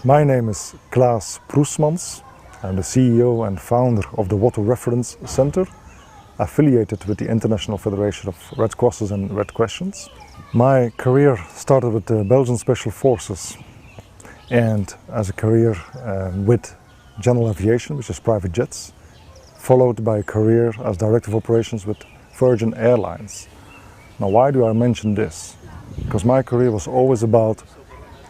My name is Klaas Proesmans. I'm the CEO and founder of the Water Reference Center, affiliated with the International Federation of Red Crosses and Red Crescents. My career started with the Belgian Special Forces and as a career with general aviation, which is private jets, followed by a career as Director of Operations with Virgin Airlines. Now, why do I mention this? Because my career was always about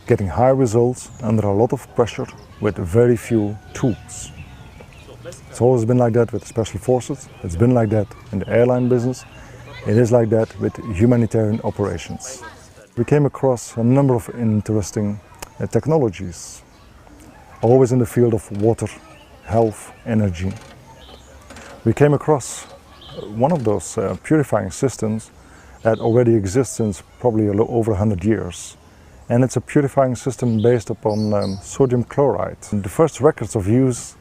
getting high results under a lot of pressure with very few tools. It's always been like that with Special Forces, it's been like that in the airline business, it is like that with humanitarian operations. We came across a number of interesting technologies, always in the field of water, health, energy. We came across one of those purifying systems that already exists since probably over 100 years. And it's a purifying system based upon sodium chloride. And the first records of use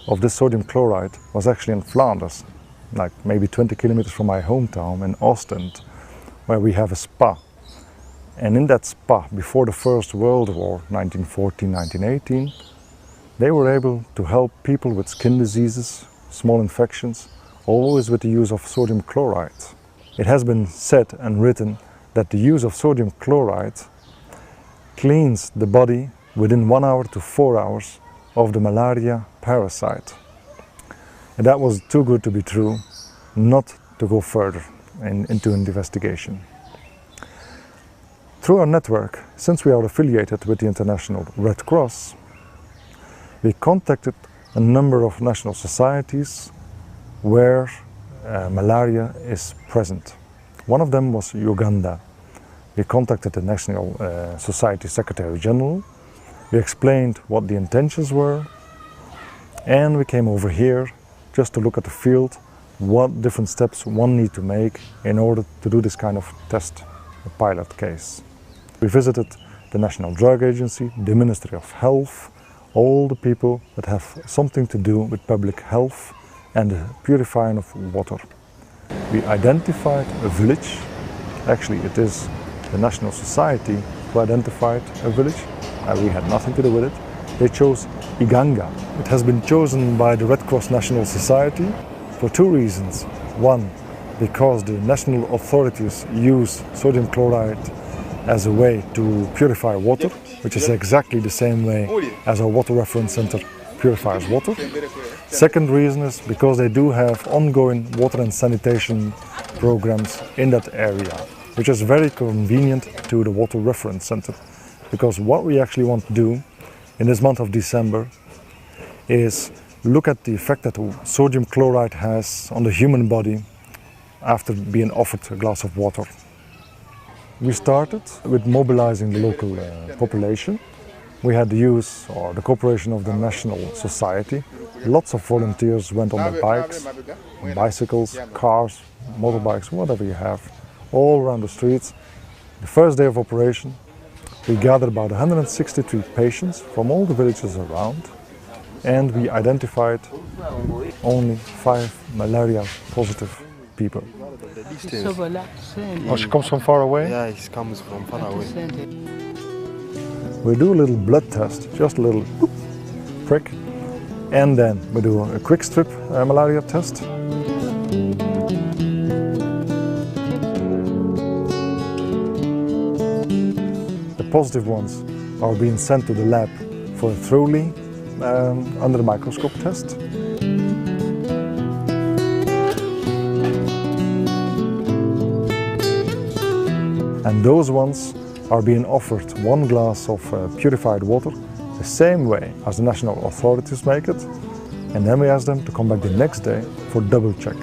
of this sodium chloride was actually in Flanders, like maybe 20 kilometers from my hometown in Ostend, where we have a spa. And in that spa, before the First World War, 1914, 1918, they were able to help people with skin diseases, small infections, always with the use of sodium chloride. It has been said and written that the use of sodium chloride cleans the body within 1 hour to 4 hours of the malaria parasite. And that was too good to be true not to go further into an investigation. Through our network, since we are affiliated with the International Red Cross, we contacted a number of national societies where malaria is present. One of them was Uganda. We contacted the National Society Secretary General, we explained what the intentions were, and we came over here just to look at the field, what different steps one need to make in order to do this kind of test, a pilot case. We visited the National Drug Agency, the Ministry of Health, all the people that have something to do with public health and the purifying of water. We identified a village, actually it is the National Society who identified a village, we had nothing to do with it. They chose Iganga. It has been chosen by the Red Cross National Society for two reasons. One, because the national authorities use sodium chloride as a way to purify water, which is exactly the same way as our Water Reference Center purifies water. Second reason is because they do have ongoing water and sanitation programs in that area, which is very convenient to the Water Reference Center. Because what we actually want to do in this month of December is look at the effect that sodium chloride has on the human body after being offered a glass of water. We started with mobilizing the local population. We had the use or the cooperation of the National Society. Lots of volunteers went on their bikes, bicycles, cars, motorbikes, whatever you have, all around the streets. The first day of operation, we gathered about 163 patients from all the villages around, and we identified only 5 malaria positive people. Oh, she comes from far away? Yeah, she comes from far away. We do a little blood test, just a little prick, and then we do a quick strip malaria test. The positive ones are being sent to the lab for a thoroughly under the microscope test. And those ones are being offered 1 glass of purified water the same way as the national authorities make it, and then we ask them to come back the next day for double check.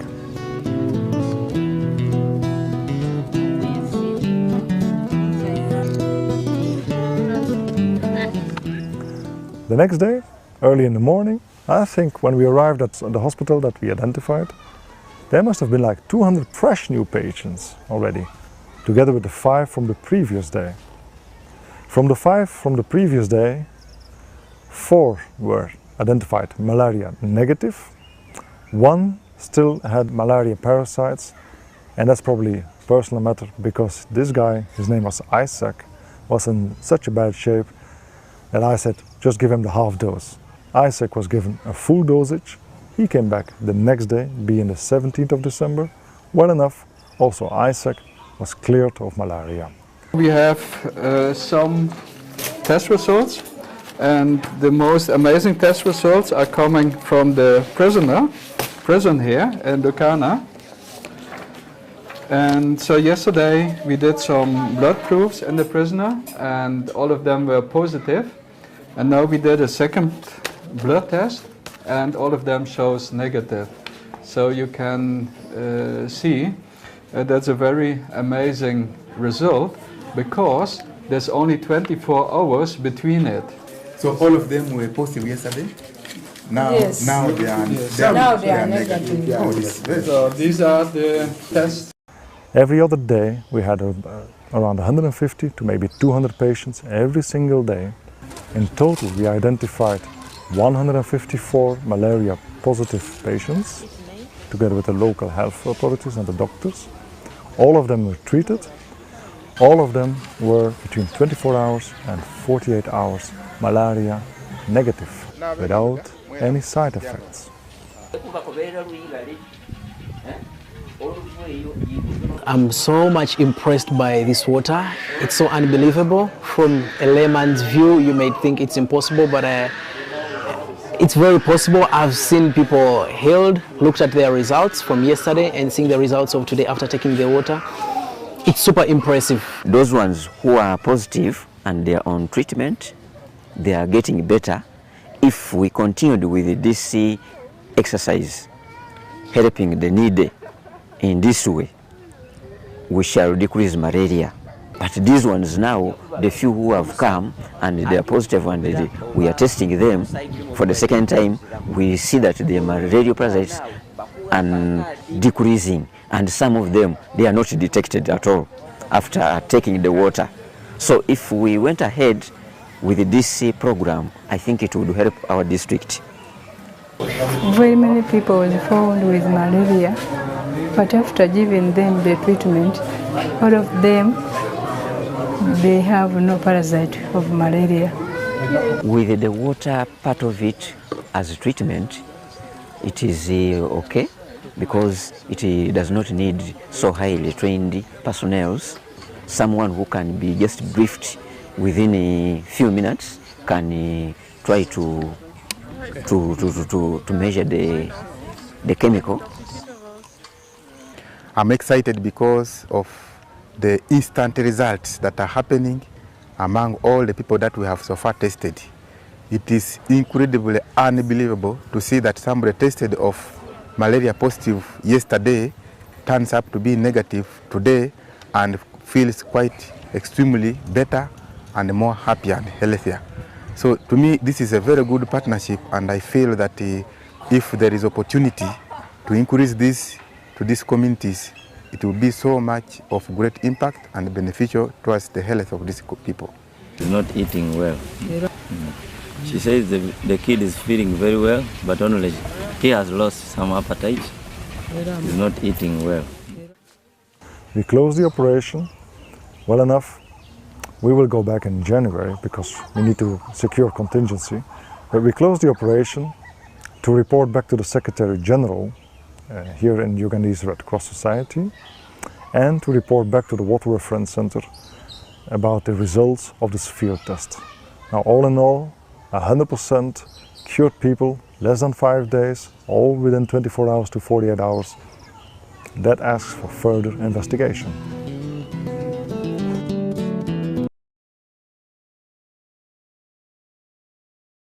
The next day, early in the morning, I think when we arrived at the hospital that we identified, there must have been like 200 fresh new patients already, together with the 5 from the previous day. From the 5 from the previous day, 4 were identified malaria negative, 1 still had malaria parasites, and that's probably a personal matter because this guy, his name was Isaac, was in such a bad shape that I said, just give him the half dose. Isaac was given a full dosage. He came back the next day, being the 17th of December. Well enough, also Isaac was cleared of malaria. We have some test results, and the most amazing test results are coming from the prison here in Lucana. And so yesterday we did some blood proofs in the prisoner, and all of them were positive. And now we did a second blood test, and all of them shows negative. So you can see that's a very amazing result, because there's only 24 hours between it. So all of them were positive yesterday? Now, Yes. now they are, Yes. Now they are negative. Oh, this is very So these are the tests. Every other day we had around 150 to maybe 200 patients every single day. In total we identified 154 malaria positive patients together with the local health authorities and the doctors. All of them were treated. All of them were between 24 hours and 48 hours malaria negative without any side effects. I'm so much impressed by this water. It's so unbelievable. From a layman's view, you may think it's impossible, but it's very possible. I've seen people healed, looked at their results from yesterday and seeing the results of today after taking the water. It's super impressive. Those ones who are positive and they are on treatment, they are getting better. If we continued with this exercise, helping the needy in this way, we shall decrease malaria. But these ones now, the few who have come and they are positive and we are testing them for the second time, we see that the malaria parasites are decreasing, and some of them, they are not detected at all after taking the water. So if we went ahead with this program, I think it would help our district. Very many people were found with malaria, but after giving them the treatment, all of them, they have no parasite of malaria. With the water part of it as treatment, it is okay, because it does not need so highly trained personnel. Someone who can be just briefed within a few minutes can try to measure the chemical. I'm excited because of the instant results that are happening among all the people that we have so far tested. It is incredibly unbelievable to see that somebody tested of malaria positive yesterday turns up to be negative today and feels quite extremely better and more happy and healthier. So to me, this is a very good partnership, and I feel that if there is opportunity to increase this to these communities, it will be so much of great impact and beneficial towards the health of these people. He's not eating well. She says the kid is feeling very well, but only he has lost some appetite. He's not eating well. We closed the operation. Well enough, we will go back in January because we need to secure contingency. But we closed the operation to report back to the Secretary General here in Ugandese Red Cross Society, and to report back to the Water Reference Center about the results of the field test. Now, all in all, 100% cured people, less than 5 days, all within 24 hours to 48 hours. That asks for further investigation.